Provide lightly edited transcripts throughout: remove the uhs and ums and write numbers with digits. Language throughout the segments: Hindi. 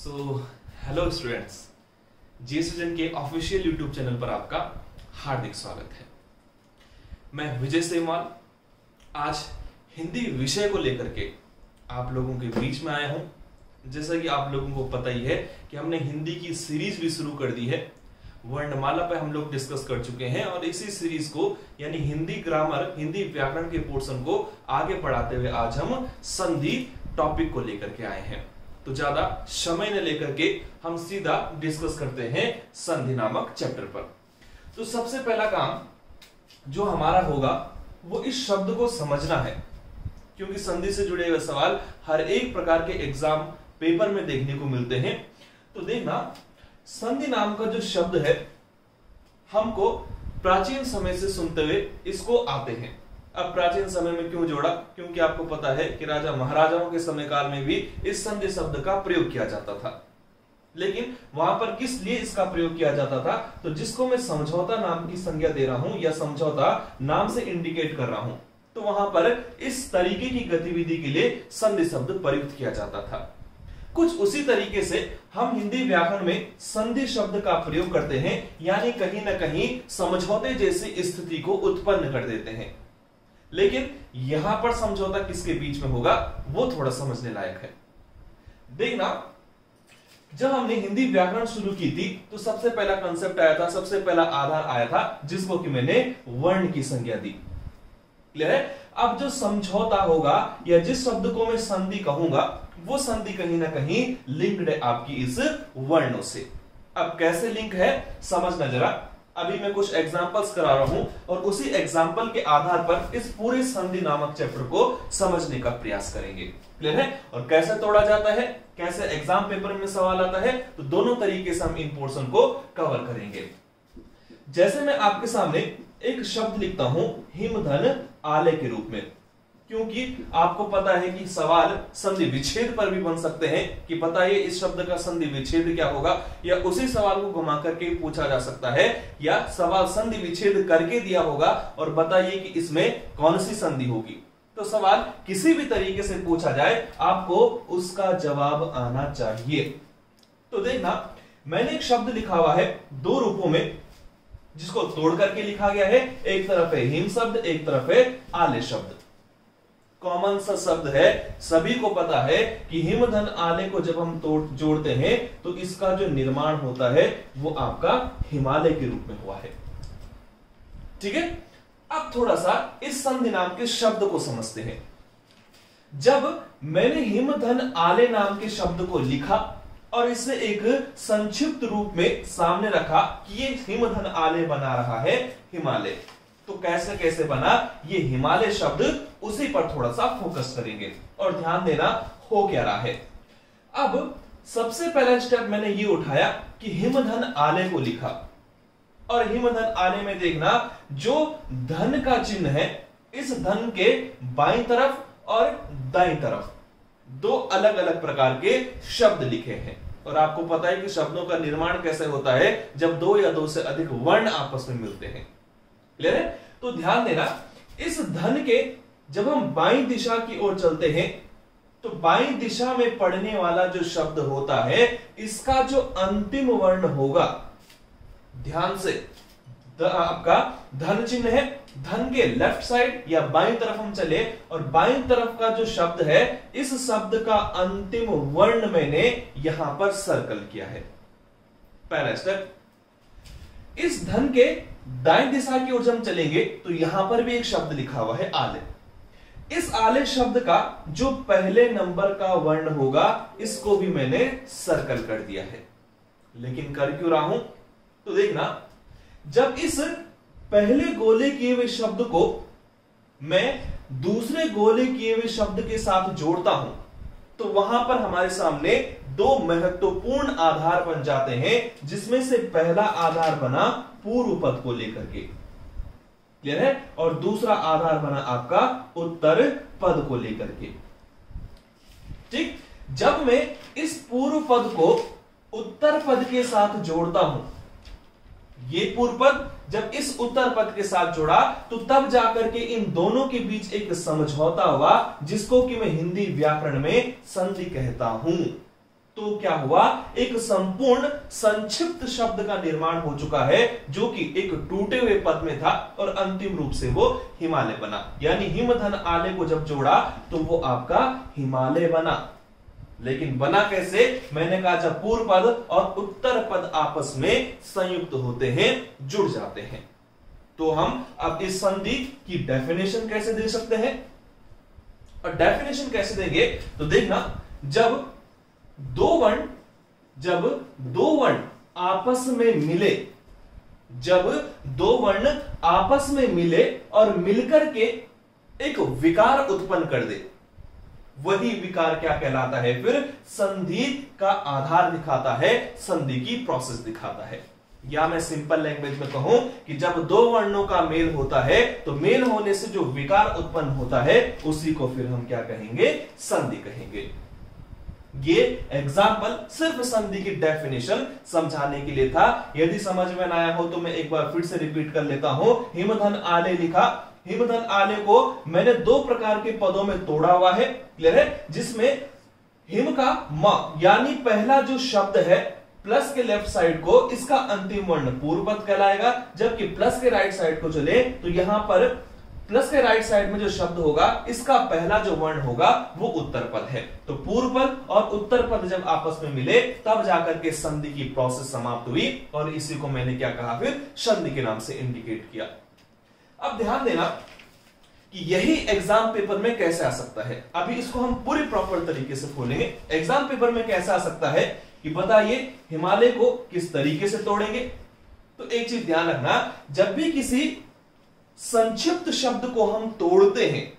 सो हेलो स्टूडेंट्स, जी स्टूडेंट के ऑफिशियल यूट्यूब चैनल पर आपका हार्दिक स्वागत है। मैं विजय सेमवाल आज हिंदी विषय को लेकर के आप लोगों के बीच में आया हूं। जैसा कि आप लोगों को पता ही है कि हमने हिंदी की सीरीज भी शुरू कर दी है। वर्णमाला पे हम लोग डिस्कस कर चुके हैं और इसी सीरीज को यानी हिंदी ग्रामर, हिंदी व्याकरण के पोर्शन को आगे बढ़ाते हुए आज हम संधि टॉपिक को लेकर के आए हैं। तो ज्यादा समय न लेकर के हम सीधा डिस्कस करते हैं संधि नामक चैप्टर पर। तो सबसे पहला काम जो हमारा होगा वो इस शब्द को समझना है, क्योंकि संधि से जुड़े हुए सवाल हर एक प्रकार के एग्जाम पेपर में देखने को मिलते हैं। तो देखना, संधि नाम का जो शब्द है हमको प्राचीन समय से सुनते हुए इसको आते हैं। अब प्राचीन समय में क्यों जोड़ा? क्योंकि आपको पता है कि राजा महाराजाओं के समय काल में भी इस संधि शब्द का प्रयोग किया जाता था। लेकिन वहां पर किस लिए इसका प्रयोग किया जाता था? तो जिसको मैं समझौता नाम की संज्ञा दे रहा हूं या समझौता नाम से इंडिकेट कर रहा हूं, तो वहां पर इस तरीके की गतिविधि के लिए संधि शब्द प्रयुक्त किया जाता था। कुछ उसी तरीके से हम हिंदी व्याकरण में संधि शब्द का प्रयोग करते हैं, यानी कहीं ना कहीं समझौते जैसी स्थिति को उत्पन्न कर देते हैं। लेकिन यहां पर समझौता किसके बीच में होगा वो थोड़ा समझने लायक है। देखना, जब हमने हिंदी व्याकरण शुरू की थी तो सबसे पहला कंसेप्ट आया था, सबसे पहला आधार आया था, जिसको कि मैंने वर्ण की संज्ञा दी। क्लियर है? अब जो समझौता होगा या जिस शब्द को मैं संधि कहूंगा वो संधि कहीं ना कहीं लिंक्ड है आपकी इस वर्णों से। अब कैसे लिंक है समझना जरा। अभी मैं कुछ एग्जांपल्स करा रहा हूं और उसी एग्जांपल के आधार पर इस पूरे संधि नामक चैप्टर को समझने का प्रयास करेंगे। क्लियर है? और कैसे तोड़ा जाता है, कैसे एग्जाम पेपर में सवाल आता है, तो दोनों तरीके से हम इन पोर्शन को कवर करेंगे। जैसे मैं आपके सामने एक शब्द लिखता हूं हिमधन आले के रूप में, क्योंकि आपको पता है कि सवाल संधि विच्छेद पर भी बन सकते हैं कि बताइए इस शब्द का संधि विच्छेद क्या होगा, या उसी सवाल को घुमा करके पूछा जा सकता है, या सवाल संधि विच्छेद करके दिया होगा और बताइए कि इसमें कौन सी संधि होगी। तो सवाल किसी भी तरीके से पूछा जाए आपको उसका जवाब आना चाहिए। तो देखना, मैंने एक शब्द लिखा हुआ है दो रूपों में, जिसको तोड़ करके लिखा गया है। एक तरफ है हिम शब्द, एक तरफ है आले शब्द। कॉमन सा शब्द है, सभी को पता है कि हिमधन आले को जब हम जोड़ते हैं तो इसका जो निर्माण होता है वो आपका हिमालय के रूप में हुआ है। ठीक है? अब थोड़ा सा इस संधि नाम के शब्द को समझते हैं। जब मैंने हिमधन आले नाम के शब्द को लिखा और इसे एक संक्षिप्त रूप में सामने रखा कि ये हिमधन आले बना रहा है हिमालय, तो कैसे कैसे बना ये हिमालय शब्द, उसी पर थोड़ा सा फोकस करेंगे और ध्यान देना हो क्या रहा है। अब सबसे पहला स्टेप मैंने ये उठाया कि हिमधन आले को लिखा, और हिमधन आले में देखना जो धन का चिन्ह है, इस धन के बाईं तरफ और दाईं तरफ दो अलग अलग प्रकार के शब्द लिखे हैं। और आपको पता है कि शब्दों का निर्माण कैसे होता है जब दो या दो से अधिक वर्ण आपस में मिलते हैं। क्लियर है? तो ध्यान देना, इस धन के जब हम बाईं दिशा की ओर चलते हैं तो बाईं दिशा में पड़ने वाला जो शब्द होता है इसका जो अंतिम वर्ण होगा, ध्यान से, आपका धन चिन्ह है, धन के लेफ्ट साइड या बाईं तरफ हम चले और बाईं तरफ का जो शब्द है इस शब्द का अंतिम वर्ण मैंने यहां पर सर्कल किया है। पहला स्टेप। इस धन के दाईं दिशा की ओर हम चलेंगे तो यहां पर भी एक शब्द लिखा हुआ है आले। इस आले शब्द का जो पहले नंबर का वर्ण होगा इसको भी मैंने सर्कल कर दिया है। लेकिन कर क्यों रहा हूं? तो देखना, जब इस पहले गोले किए हुए शब्द को मैं दूसरे गोले किए हुए शब्द के साथ जोड़ता हूं तो वहां पर हमारे सामने दो महत्वपूर्ण आधार बन जाते हैं, जिसमें से पहला आधार बना पूर्व पद को लेकर के। क्लियर है? और दूसरा आधार बना आपका उत्तर पद को लेकर के। ठीक? जब मैं इस पूर्व पद को उत्तर पद के साथ जोड़ता हूं, ये पूर्व पद जब इस उत्तर पद के साथ जोड़ा तो तब जाकर के इन दोनों के बीच एक समझौता हुआ, जिसको कि मैं हिंदी व्याकरण में संधि कहता हूं। तो क्या हुआ, एक संपूर्ण संक्षिप्त शब्द का निर्माण हो चुका है जो कि एक टूटे हुए पद में था और अंतिम रूप से वो हिमालय बना। यानी हिमधन आले को जब जोड़ा तो वो आपका हिमालय बना। लेकिन बना कैसे, मैंने कहा जब पूर्व पद और उत्तर पद आपस में संयुक्त होते हैं, जुड़ जाते हैं। तो हम अब इस संधि की डेफिनेशन कैसे दे सकते हैं, और डेफिनेशन कैसे देंगे तो देखना, जब दो वर्ण आपस में मिले, जब दो वर्ण आपस में मिले और मिलकर के एक विकार उत्पन्न कर दे, वही विकार क्या कहलाता है, फिर संधि का आधार दिखाता है, संधि की प्रोसेस दिखाता है। या मैं सिंपल लैंग्वेज में कहूं कि जब दो वर्णों का मेल होता है तो मेल होने से जो विकार उत्पन्न होता है उसी को फिर हम क्या कहेंगे, संधि कहेंगे। ये एग्जाम्पल सिर्फ संधि की डेफिनेशन समझाने के लिए था। यदि समझ में ना आया हो तो मैं एक बार फिर से रिपीट कर लेता हूं। हिमधन आले लिखा, हिमधन आले को मैंने दो प्रकार के पदों में तोड़ा हुआ है, क्लियर है, जिसमें हिम का म यानी पहला जो शब्द है प्लस के लेफ्ट साइड को, इसका अंतिम वर्ण पूर्व पद कहलाएगा, जबकि प्लस के राइट साइड को चले तो यहां पर प्लस के राइट साइड में जो शब्द होगा इसका पहला जो वर्ण होगा वो उत्तर पद है। तो पूर्व पद और उत्तर पद जब आपस में मिले तब जाकर के संधि की प्रोसेस समाप्त हुई, और इसी को मैंने क्या कहा, फिर संधि के नाम से इंडिकेट किया। अब ध्यान देना कि यही एग्जाम पेपर में कैसे आ सकता है। अभी इसको हम पूरी प्रॉपर तरीके से खोलेंगे। एग्जाम पेपर में कैसे आ सकता है कि बताइए, हिमालय को किस तरीके से तोड़ेंगे। तो एक चीज ध्यान रखना, जब भी किसी संक्षिप्त शब्द को हम तोड़ते हैं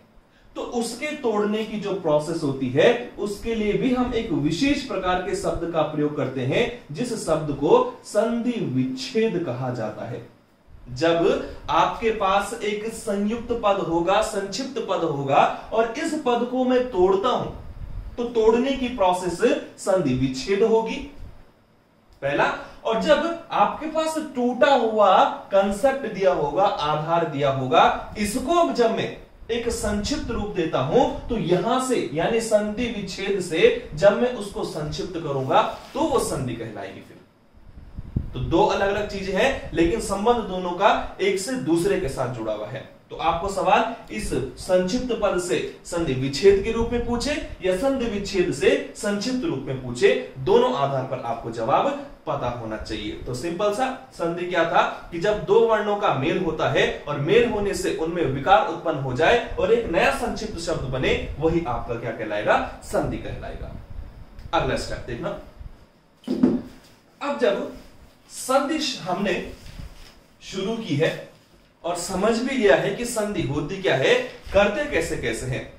तो उसके तोड़ने की जो प्रोसेस होती है उसके लिए भी हम एक विशेष प्रकार के शब्द का प्रयोग करते हैं, जिस शब्द को संधि विच्छेद कहा जाता है। जब आपके पास एक संयुक्त पद होगा, संक्षिप्त पद होगा, और इस पद को मैं तोड़ता हूं तो तोड़ने की प्रोसेस संधि विच्छेद होगी, पहला। और जब आपके पास टूटा हुआ कंसेप्ट दिया होगा, आधार दिया होगा, इसको जब मैं एक संक्षिप्त रूप देता हूं तो यहां से यानी संधि विच्छेद से जब मैं उसको संक्षिप्त करूंगा तो वो संधि कहलाएगी। फिर तो दो अलग अलग चीजें हैं, लेकिन संबंध दोनों का एक से दूसरे के साथ जुड़ा हुआ है। तो आपको सवाल इस संक्षिप्त पद से संधि विच्छेद के रूप में पूछे या संधि विच्छेद से संक्षिप्त रूप में पूछे, दोनों आधार पर आपको जवाब पता होना चाहिए। तो सिंपल सा संधि क्या था कि जब दो वर्णों का मेल होता है और मेल होने से उनमें विकार उत्पन्न हो जाए और एक नया संक्षिप्त शब्द बने, वही आपका क्या कहलाएगा, संधि कहलाएगा। अगला स्टेप देखना। अब जब संधि हमने शुरू की है और समझ भी लिया है कि संधि होती क्या है, करते कैसे कैसे हैं,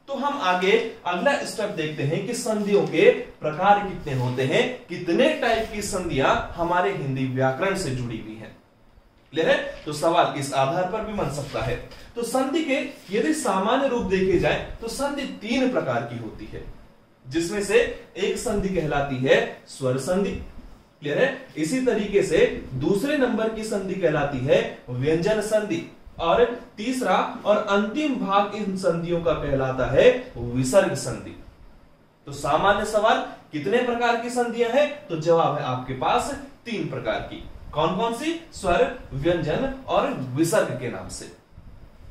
तो हम आगे अगला स्टेप देखते हैं कि संधियों के प्रकार कितने होते हैं, कितने टाइप की संधियां हमारे हिंदी व्याकरण से जुड़ी हुई हैं। क्लियर है? तो सवाल इस आधार पर भी बन सकता है। तो संधि के यदि सामान्य रूप देखे जाए तो संधि तीन प्रकार की होती है, जिसमें से एक संधि कहलाती है स्वर संधि। क्लियर है? इसी तरीके से दूसरे नंबर की संधि कहलाती है व्यंजन संधि, और तीसरा और अंतिम भाग इन संधियों का कहलाता है विसर्ग संधि। तो सामान्य सवाल कितने प्रकार की संधियां हैं, तो जवाब है आपके पास तीन प्रकार की। कौन कौन सी? स्वर, व्यंजन और विसर्ग के नाम से।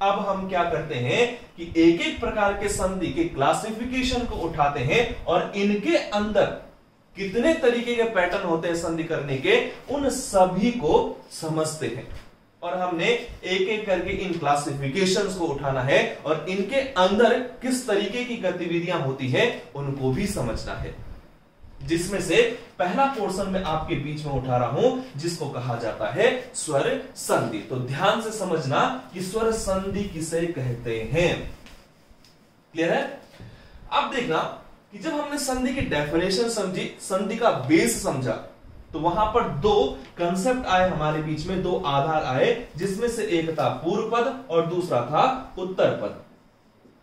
अब हम क्या करते हैं कि एक एक प्रकार के संधि के क्लासिफिकेशन को उठाते हैं और इनके अंदर कितने तरीके के पैटर्न होते हैं संधि करने के, उन सभी को समझते हैं। और हमने एक एक करके इन क्लासिफिकेशंस को उठाना है और इनके अंदर किस तरीके की गतिविधियां होती हैं उनको भी समझना है, जिसमें से पहला पोर्शन में आपके बीच में उठा रहा हूं, जिसको कहा जाता है स्वर संधि। तो ध्यान से समझना कि स्वर संधि किसे कहते हैं। क्लियर है? अब देखना कि जब हमने संधि की डेफिनेशन समझी, संधि का बेस समझा, तो वहां पर दो कंसेप्ट आए हमारे बीच में, दो आधार आए, जिसमें से एक था पूर्व पद और दूसरा था उत्तर पद।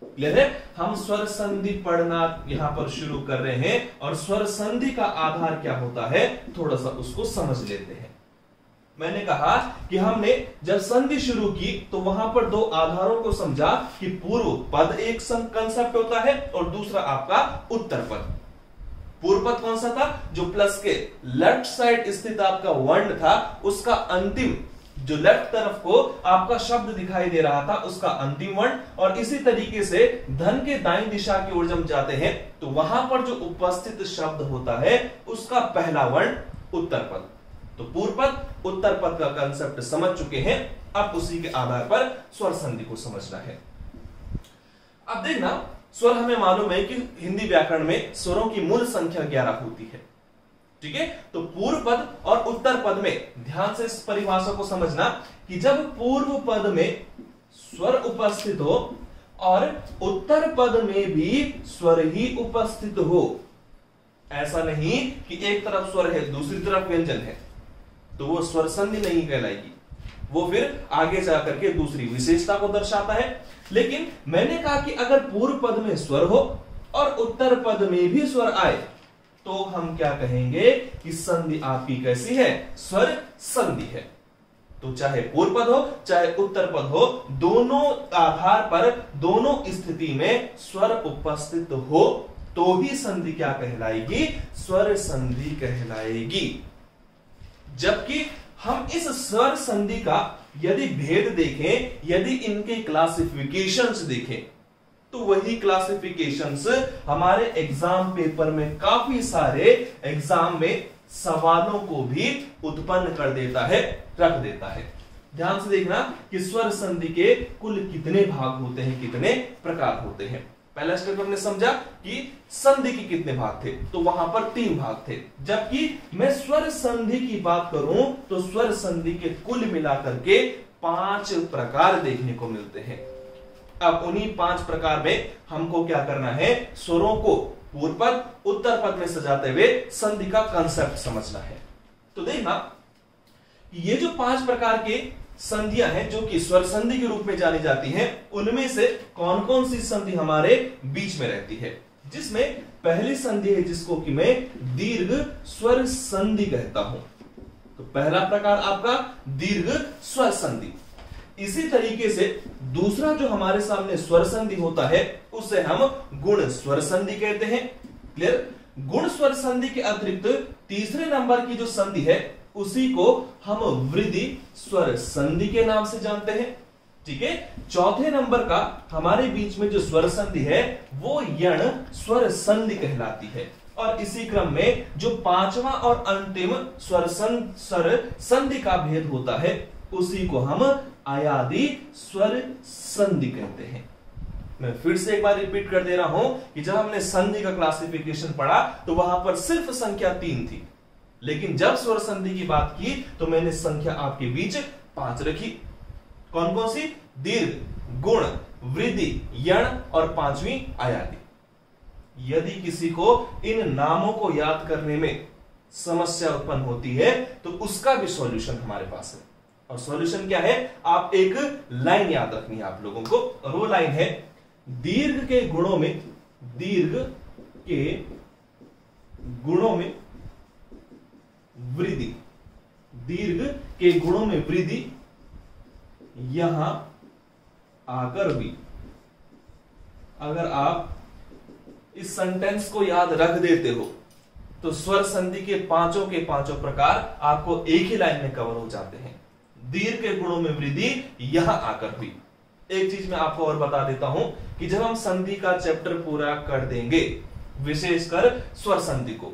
क्लियर है? हम स्वर संधि पढ़ना यहां पर शुरू कर रहे हैं और स्वर संधि का आधार क्या होता है थोड़ा सा उसको समझ लेते हैं। मैंने कहा कि हमने जब संधि शुरू की तो वहां पर दो आधारों को समझा कि पूर्व पद एक कंसेप्ट होता है और दूसरा आपका उत्तर पद। पूर्व पद कौन सा था? जो प्लस के लेफ्ट साइड स्थित आपका वर्ण था, उसका अंतिम, जो लेफ्ट तरफ को आपका शब्द दिखाई दे रहा था, उसका अंतिम वर्ण। और इसी तरीके से धन के दाईं दिशा की ओर जब जाते हैं तो वहां पर जो उपस्थित शब्द होता है उसका पहला वर्ण उत्तर पद। तो पूर्व पद, उत्तर पद का कंसेप्ट समझ चुके हैं, अब उसी के आधार पर स्वर संधि को समझना है। अब देखना, स्वर हमें मालूम है कि हिंदी व्याकरण में स्वरों की मूल संख्या 11 होती है, ठीक है। तो पूर्व पद और उत्तर पद में ध्यान से इस परिभाषा को समझना कि जब पूर्व पद में स्वर उपस्थित हो और उत्तर पद में भी स्वर ही उपस्थित हो, ऐसा नहीं कि एक तरफ स्वर है दूसरी तरफ व्यंजन है, तो वो स्वर संधि नहीं कहलाएगी, वो फिर आगे जाकर के दूसरी विशेषता को दर्शाता है। लेकिन मैंने कहा कि अगर पूर्व पद में स्वर हो और उत्तर पद में भी स्वर आए तो हम क्या कहेंगे कि संधि आपकी कैसी है? स्वर संधि है। तो चाहे पूर्व पद हो चाहे उत्तर पद हो, दोनों आधार पर, दोनों स्थिति में स्वर उपस्थित हो तो ही संधि क्या कहलाएगी? स्वर संधि कहलाएगी। जबकि हम इस स्वर संधि का यदि भेद देखें, यदि इनके क्लासिफिकेशंस देखें, तो वही क्लासिफिकेशंस हमारे एग्जाम पेपर में काफी सारे एग्जाम में सवालों को भी उत्पन्न कर देता है, रख देता है। ध्यान से देखना कि स्वर संधि के कुल कितने भाग होते हैं, कितने प्रकार होते हैं। पहला स्टेप हमने समझा कि संधि के कितने भाग थे, तो वहां पर 3 भाग थे। जबकि मैं स्वर संधि की बात करूं तो स्वर संधि के कुल मिलाकर के 5 प्रकार देखने को मिलते हैं। अब उन्हीं 5 प्रकार में हमको क्या करना है? स्वरों को पूर्व पद उत्तर पद में सजाते हुए संधि का कंसेप्ट समझना है। तो देखना, ये जो 5 प्रकार के संधियां हैं जो कि स्वर संधि के रूप में जानी जाती हैं, उनमें से कौन कौन सी संधि हमारे बीच में रहती है? जिसमें पहली संधि है जिसको कि मैं दीर्घ स्वर संधि कहता हूं। तो पहला प्रकार आपका दीर्घ स्वर संधि। इसी तरीके से दूसरा जो हमारे सामने स्वर संधि होता है उसे हम गुण स्वर संधि कहते हैं। क्लियर? गुण स्वर संधि के अतिरिक्त तीसरे नंबर की जो संधि है उसी को हम वृद्धि स्वर संधि के नाम से जानते हैं, ठीक है। चौथे नंबर का हमारे बीच में जो स्वर संधि है वो यण स्वर संधि कहलाती है। और इसी क्रम में जो 5वां और अंतिम स्वर संधि का भेद होता है उसी को हम आयादी स्वर संधि कहते हैं। मैं फिर से एक बार रिपीट कर दे रहा हूं कि जब हमने संधि का क्लासिफिकेशन पढ़ा तो वहां पर सिर्फ संख्या 3 थी, लेकिन जब स्वर संधि की बात की तो मैंने संख्या आपके बीच 5 रखी। कौन कौन सी? दीर्घ, गुण, वृद्धि, यण और 5वीं आयादी। यदि किसी को इन नामों को याद करने में समस्या उत्पन्न होती है तो उसका भी सॉल्यूशन हमारे पास है। और सॉल्यूशन क्या है? आप एक लाइन याद रखनी है आप लोगों को, और वो लाइन है दीर्घ के गुणों में, दीर्घ के गुणों में वृद्धि, दीर्घ के गुणों में वृद्धि यहां आकर हुई। अगर आप इस सेंटेंस को याद रख देते हो तो स्वर संधि के पांचों प्रकार आपको एक ही लाइन में कवर हो जाते हैं। दीर्घ के गुणों में वृद्धि यहां आकर हुई। एक चीज मैं आपको और बता देता हूं कि जब हम संधि का चैप्टर पूरा कर देंगे, विशेषकर स्वर संधि को,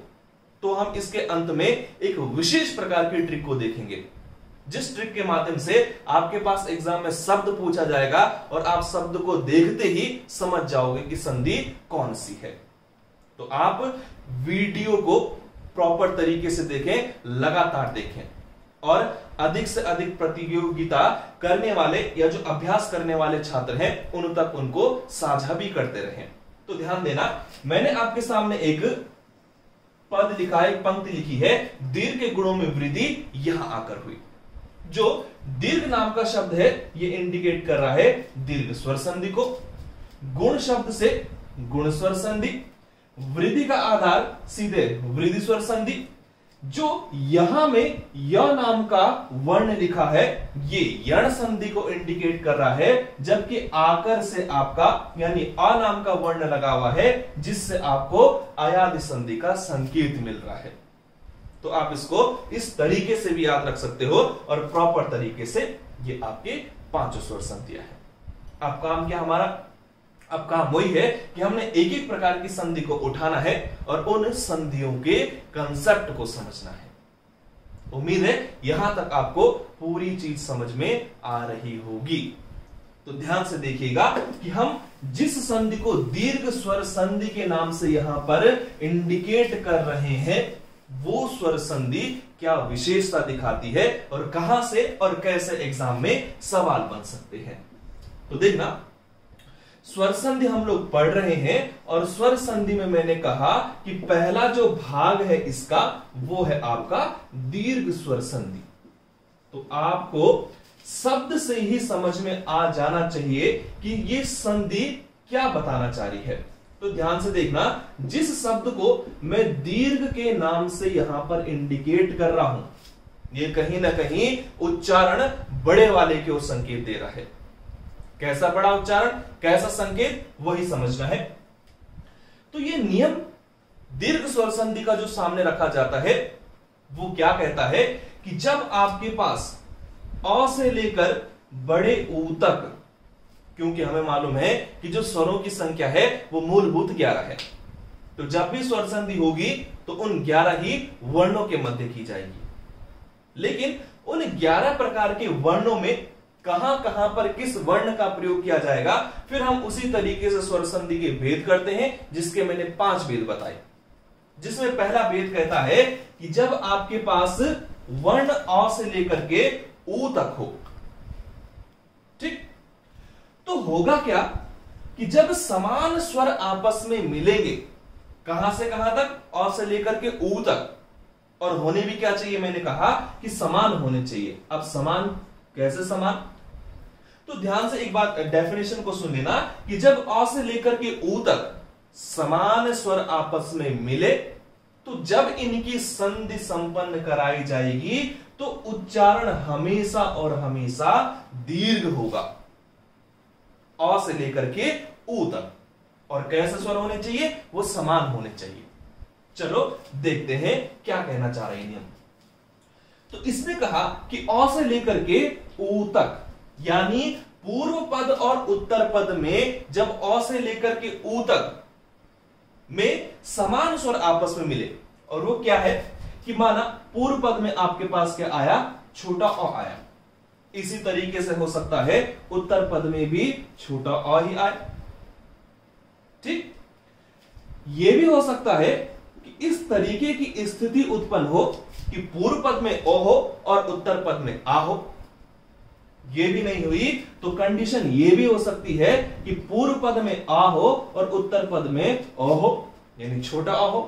तो हम इसके अंत में एक विशेष प्रकार की ट्रिक को देखेंगे, जिस ट्रिक के माध्यम से आपके पास एग्जाम में शब्द पूछा जाएगा और आप शब्द को देखते ही समझ जाओगे कि संधि कौन सी है। तो आप वीडियो को प्रॉपर तरीके से देखें, लगातार देखें और अधिक से अधिक प्रतियोगिता करने वाले या जो अभ्यास करने वाले छात्र हैं उन तक उनको साझा भी करते रहें। तो ध्यान देना, मैंने आपके सामने एक पद लिखा है, एक पंक्ति लिखी है, दीर्घ के गुणों में वृद्धि यहां आकर हुई। जो दीर्घ नाम का शब्द है ये इंडिकेट कर रहा है दीर्घ स्वर संधि को। गुण शब्द से गुण स्वर संधि, वृद्धि का आधार सीधे वृद्धि स्वर संधि। जो यहां में य नाम का वर्ण लिखा है ये यण संधि को इंडिकेट कर रहा है, जबकि आकर से आपका यानी अ नाम का वर्ण लगा हुआ है जिससे आपको अयादि संधि का संकेत मिल रहा है। तो आप इसको इस तरीके से भी याद रख सकते हो और प्रॉपर तरीके से ये आपके पांचों स्वर संधियां हैं। अब काम क्या हमारा, अब काम वही है कि हमने एक एक प्रकार की संधि को उठाना है और उन संधियों के कंसेप्ट को समझना है। उम्मीद है यहां तक आपको पूरी चीज समझ में आ रही होगी। तो ध्यान से देखिएगा कि हम जिस संधि को दीर्घ स्वर संधि के नाम से यहां पर इंडिकेट कर रहे हैं, वो स्वर संधि क्या विशेषता दिखाती है और कहां से और कैसे एग्जाम में सवाल बन सकते हैं। तो देखना, स्वर संधि हम लोग पढ़ रहे हैं और स्वर संधि में मैंने कहा कि पहला जो भाग है इसका वो है आपका दीर्घ स्वर संधि। तो आपको शब्द से ही समझ में आ जाना चाहिए कि ये संधि क्या बताना चाह रही है। तो ध्यान से देखना, जिस शब्द को मैं दीर्घ के नाम से यहां पर इंडिकेट कर रहा हूं, ये कहीं ना कहीं उच्चारण बड़े वाले की ओर संकेत दे रहा है। कैसा बड़ा उच्चारण, कैसा संकेत, वही समझना है। तो ये नियम दीर्घ स्वर संधि का जो सामने रखा जाता है वो क्या कहता है कि जब आपके पास अ से लेकर बड़े ऊ तक, क्योंकि हमें मालूम है कि जो स्वरों की संख्या है वो मूलभूत 11 है, तो जब भी स्वर संधि होगी तो उन 11 ही वर्णों के मध्य की जाएगी। लेकिन उन 11 प्रकार के वर्णों में कहां कहां पर किस वर्ण का प्रयोग किया जाएगा, फिर हम उसी तरीके से स्वर संधि के भेद करते हैं, जिसके मैंने 5 भेद बताए। जिसमें पहला भेद कहता है कि जब आपके पास वर्ण अ से लेकर के ऊ तक हो, ठीक, तो होगा क्या कि जब समान स्वर आपस में मिलेंगे, कहां से कहां तक, अ से लेकर के ऊ तक, और होने भी क्या चाहिए, मैंने कहा कि समान होने चाहिए। अब समान कैसे समान, तो ध्यान से एक बात डेफिनेशन को सुन लेना कि जब अ से लेकर के ऊ तक समान स्वर आपस में मिले, तो जब इनकी संधि संपन्न कराई जाएगी तो उच्चारण हमेशा और हमेशा दीर्घ होगा, अ से लेकर के ऊ तक। और कैसे स्वर होने चाहिए, वो समान होने चाहिए। चलो देखते हैं क्या कहना चाह रहे हैं नियम। तो इसने कहा कि अ से लेकर के ऊ तक, यानी पूर्व पद और उत्तर पद में जब अ से लेकर के ऊ तक में समान स्वर आपस में मिले, और वो क्या है कि माना पूर्व पद में आपके पास क्या आया, छोटा अ आया, इसी तरीके से हो सकता है उत्तर पद में भी छोटा अ ही आए, ठीक। यह भी हो सकता है कि इस तरीके की स्थिति उत्पन्न हो कि पूर्व पद में ओ हो और उत्तर पद में आ हो। ये भी नहीं हुई तो कंडीशन ये भी हो सकती है कि पूर्व पद में आ हो और उत्तर पद में ओ हो, यानी छोटा आ हो,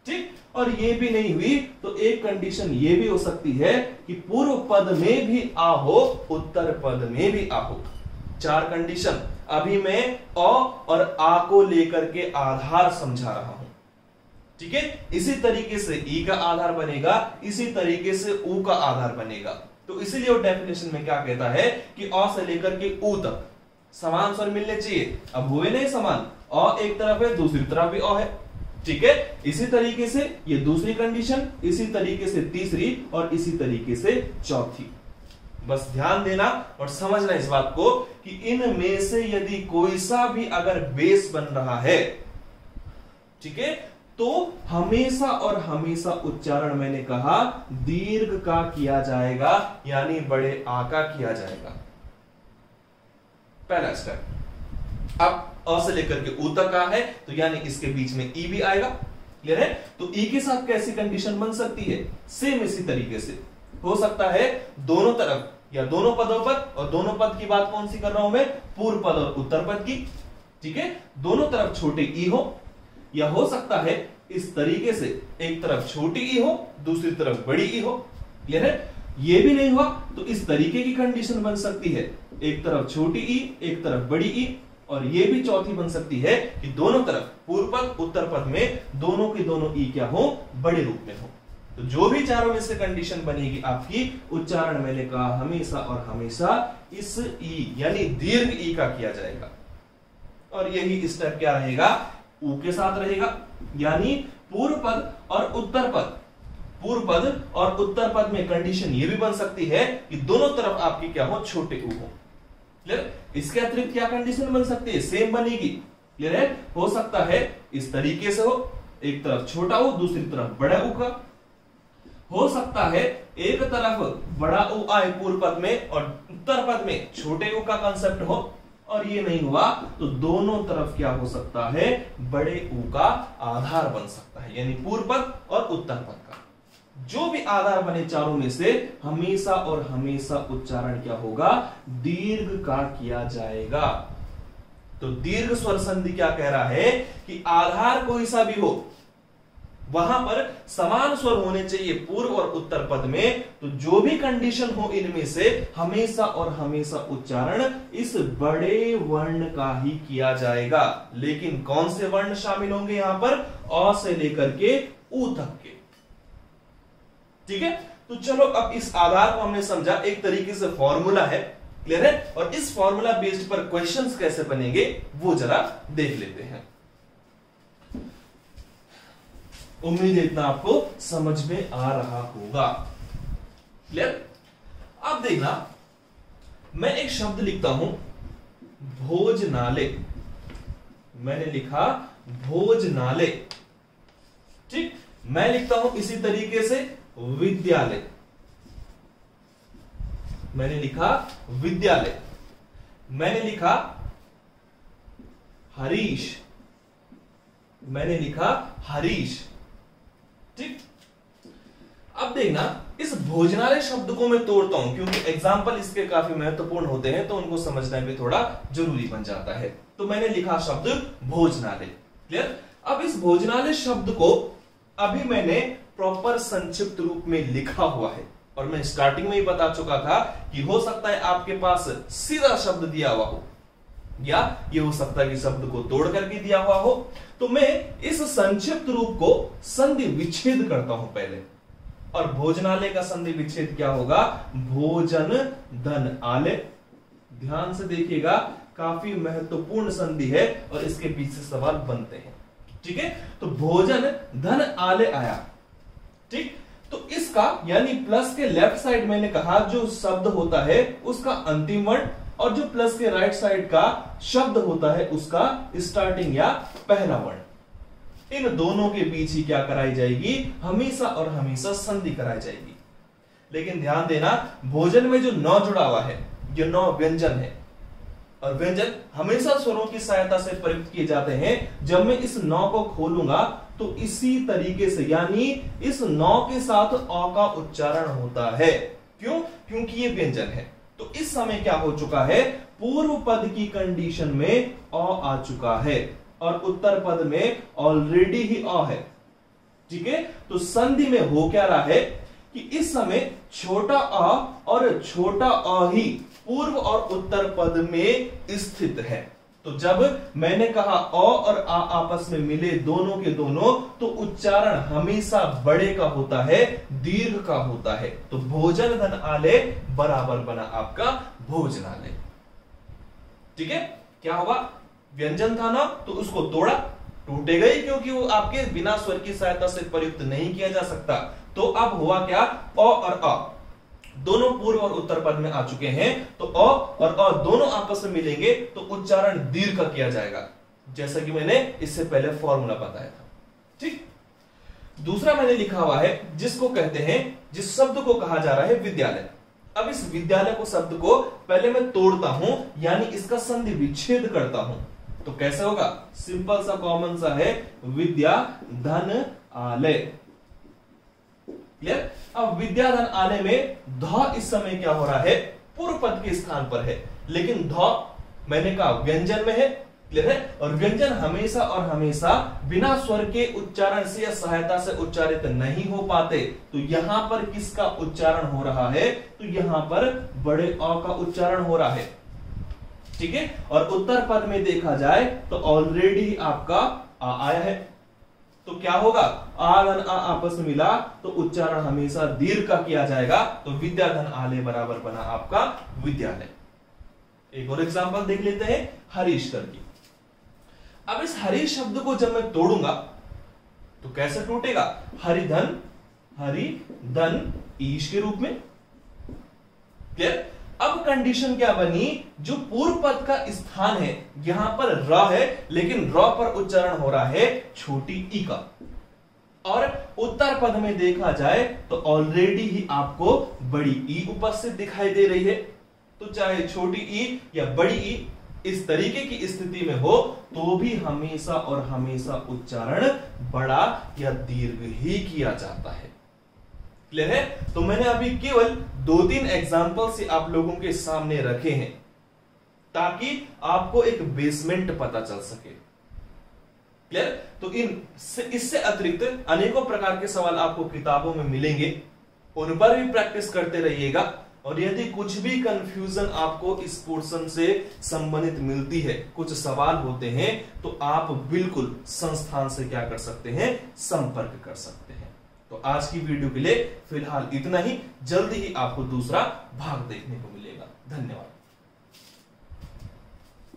ठीक। और ये भी नहीं हुई तो एक कंडीशन ये भी हो सकती है कि पूर्व पद में भी आ हो, उत्तर पद में भी आ हो। 4 कंडीशन। अभी मैं अ और आ को लेकर के आधार समझा रहा हूं, ठीक है। इसी तरीके से ई का आधार बनेगा, इसी तरीके से ऊ का आधार बनेगा। तो इसीलिए वो डेफिनेशन में क्या कहता है कि अ से लेकर के ऊ तक समान स्वर मिलने चाहिए। अब हुए नहीं समान, अ एक तरफ है, दूसरी तरफ भी अ है, ठीक है। इसी तरीके से ये दूसरी कंडीशन, इसी तरीके से तीसरी और इसी तरीके से चौथी। बस ध्यान देना और समझना इस बात को कि इनमें से यदि कोई सा भी अगर बेस बन रहा है, ठीक है, तो हमेशा और हमेशा उच्चारण मैंने कहा दीर्घ का किया जाएगा, यानी बड़े आ का किया जाएगा। पहला स्टेप। अब अ से लेकर के ऊ तक का है तो यानी इसके बीच में ई भी आएगा, क्लियर है। तो ई के साथ कैसी कंडीशन बन सकती है, सेम इसी तरीके से हो सकता है दोनों तरफ या दोनों पदों पर, और दोनों पद की बात कौन सी कर रहा हूं मैं, पूर्व पद और उत्तर पद की, ठीक है। दोनों तरफ छोटे ई हो, या हो सकता है इस तरीके से एक तरफ छोटी ई हो, दूसरी तरफ बड़ी ई हो, क्लियर है। ये भी नहीं हुआ तो इस तरीके की कंडीशन बन सकती है, एक तरफ छोटी ई, एक तरफ बड़ी ई, और ये भी चौथी बन सकती है कि दोनों तरफ पूर्व पद उत्तर पद में दोनों के दोनों ई क्या हो, बड़े रूप में हो। तो जो भी चारों में से कंडीशन बनेगी आपकी, उच्चारण मैंने कहा हमेशा और हमेशा इस ई यानी दीर्घ ई का किया जाएगा। और यही स्टेप क्या रहेगा, ऊ के साथ रहेगा, यानी पूर्व पद और उत्तर पद, पूर्व पद और उत्तर पद में कंडीशन ये भी बन सकती है कि दोनों तरफ आपकी क्या हो, छोटे ऊ हो। क्लियर? इसके अतिरिक्त क्या कंडीशन बन सकती है, सेम बनेगी। क्लियर है? हो सकता है इस तरीके से हो, एक तरफ छोटा ऊ दूसरी तरफ बड़ा ऊ का, हो सकता है एक तरफ बड़ा ऊ आए पूर्व पद में और उत्तर पद में छोटे ऊ का कंसेप्ट हो, और ये नहीं हुआ तो दोनों तरफ क्या हो सकता है, बड़े ऊ का आधार बन सकता है, यानी पूर्व पद और उत्तर पद का जो भी आधार बने चारों में से हमेशा और हमेशा उच्चारण क्या होगा, दीर्घ का किया जाएगा। तो दीर्घ स्वर संधि क्या कह रहा है कि आधार कोई सा भी हो वहां पर समान स्वर होने चाहिए पूर्व और उत्तर पद में, तो जो भी कंडीशन हो इनमें से हमेशा और हमेशा उच्चारण इस बड़े वर्ण का ही किया जाएगा। लेकिन कौन से वर्ण शामिल होंगे यहां पर, अ से लेकर के ऊ तक के। ठीक है, तो चलो अब इस आधार को हमने समझा, एक तरीके से फॉर्मूला है। क्लियर है? और इस फॉर्मूला बेस्ड पर क्वेश्चंस कैसे बनेंगे वो जरा देख लेते हैं। उम्मीद है इतना आपको समझ में आ रहा होगा। क्लियर? अब देखना, मैं एक शब्द लिखता हूं भोजनालय, मैंने लिखा भोजनालय। ठीक, मैं लिखता हूं इसी तरीके से विद्यालय, मैंने लिखा विद्यालय, मैंने लिखा हरीश, मैंने लिखा हरीश। ठीक, अब देखना, इस भोजनालय शब्द को मैं तोड़ता हूं क्योंकि एग्जाम्पल इसके काफी महत्वपूर्ण होते हैं, तो उनको समझना भी थोड़ा जरूरी बन जाता है। तो मैंने लिखा शब्द भोजनालय। क्लियर? अब इस भोजनालय शब्द को अभी मैंने प्रॉपर संक्षिप्त रूप में लिखा हुआ है, और मैं स्टार्टिंग में ही बता चुका था कि हो सकता है आपके पास सीधा शब्द दिया हुआ हो, या ये हो सकता है कि शब्द को तोड़ करके दिया हुआ हो। तो मैं इस संक्षिप्त रूप को संधि विच्छेद करता हूं पहले, और भोजनालय का संधि विच्छेद क्या होगा, भोजन धन आलय। ध्यान से देखिएगा, काफी महत्वपूर्ण संधि है और इसके पीछे सवाल बनते हैं। ठीक है, तो भोजन धन आलय आया। ठीक, तो इसका यानी प्लस के लेफ्ट साइड मैंने कहा जो शब्द होता है उसका अंतिम वर्ण, और जो प्लस के राइट साइड का शब्द होता है उसका स्टार्टिंग या पहला वर्ण। इन दोनों के बीच ही क्या कराई जाएगी, हमेशा और हमेशा संधि कराई जाएगी। लेकिन ध्यान देना, भोजन में जो नौ जुड़ा हुआ है ये नौ व्यंजन है, और व्यंजन हमेशा स्वरों की सहायता से प्रयुक्त किए जाते हैं। जब मैं इस नौ को खोलूंगा तो इसी तरीके से, यानी इस नौ के साथ अ का उच्चारण होता है। क्यों? क्योंकि ये व्यंजन है। तो इस समय क्या हो चुका है, पूर्व पद की कंडीशन में अ आ चुका है और उत्तर पद में ऑलरेडी ही अ है। ठीक है, तो संधि में हो क्या रहा है कि इस समय छोटा अ और छोटा अ ही पूर्व और उत्तर पद में स्थित है। तो जब मैंने कहा अ और आ आपस में मिले दोनों के दोनों, तो उच्चारण हमेशा बड़े का होता है, दीर्घ का होता है। तो भोजन धन आलय बराबर बना आपका भोजनालय। ठीक है, क्या होगा, व्यंजन था ना तो उसको तोड़ा, टूटेगा ही क्योंकि वो आपके बिना स्वर की सहायता से प्रयुक्त नहीं किया जा सकता। तो अब हुआ क्या, अ और अ दोनों पूर्व और उत्तर पद में आ चुके हैं, तो अ और अ दोनों आपस में मिलेंगे तो उच्चारण दीर्घ का किया जाएगा, जैसा कि मैंने इससे पहले फॉर्मूला बताया था। ठीक, दूसरा मैंने लिखा हुआ है जिसको कहते हैं, जिस शब्द को कहा जा रहा है विद्यालय। अब इस विद्यालय को शब्द को पहले मैं तोड़ता हूं, यानी इसका संधि विच्छेद करता हूं। तो कैसे होगा, सिंपल सा कॉमन सा है, विद्या धन आलय। क्लियर? अब विद्या धन आलय में ध इस समय क्या हो रहा है, पूर्व पद के स्थान पर है, लेकिन ध मैंने कहा व्यंजन में है। क्लियर है? और व्यंजन हमेशा और हमेशा बिना स्वर के उच्चारण से या सहायता से उच्चारित नहीं हो पाते। तो यहां पर किसका उच्चारण हो रहा है, तो यहां पर बड़े अ का उच्चारण हो रहा है। ठीक है, और उत्तर पद में देखा जाए तो ऑलरेडी आपका आ आया है। तो क्या होगा, आ धन आ आपस में मिला तो उच्चारण हमेशा दीर्घ का किया जाएगा। तो विद्या धन आलय बराबर बना आपका विद्यालय। एक और एग्जांपल देख लेते हैं हरीश कर की। अब इस हरि शब्द को जब मैं तोड़ूंगा तो कैसे टूटेगा? हरिधन, हरिधन ईश के रूप में। क्लियर? अब कंडीशन क्या बनी? जो पूर्व पद का स्थान है यहां पर र है, लेकिन र पर उच्चारण हो रहा है छोटी ई का, और उत्तर पद में देखा जाए तो ऑलरेडी ही आपको बड़ी ई उपस्थित दिखाई दे रही है। तो चाहे छोटी ई या बड़ी ई इस तरीके की स्थिति में हो तो भी हमेशा और हमेशा उच्चारण बड़ा या दीर्घ ही किया जाता है। क्लियर है? तो मैंने अभी केवल 2-3 एग्जांपल से आप लोगों के सामने रखे हैं ताकि आपको एक बेसमेंट पता चल सके। क्लियर? तो इससे अतिरिक्त अनेकों प्रकार के सवाल आपको किताबों में मिलेंगे, उन पर भी प्रैक्टिस करते रहिएगा। और यदि कुछ भी कंफ्यूजन आपको इस पोर्शन से संबंधित मिलती है, कुछ सवाल होते हैं, तो आप बिल्कुल संस्थान से क्या कर सकते हैं? संपर्क कर सकते हैं। तो आज की वीडियो के लिए फिलहाल इतना ही। जल्दी ही आपको दूसरा भाग देखने को मिलेगा। धन्यवाद।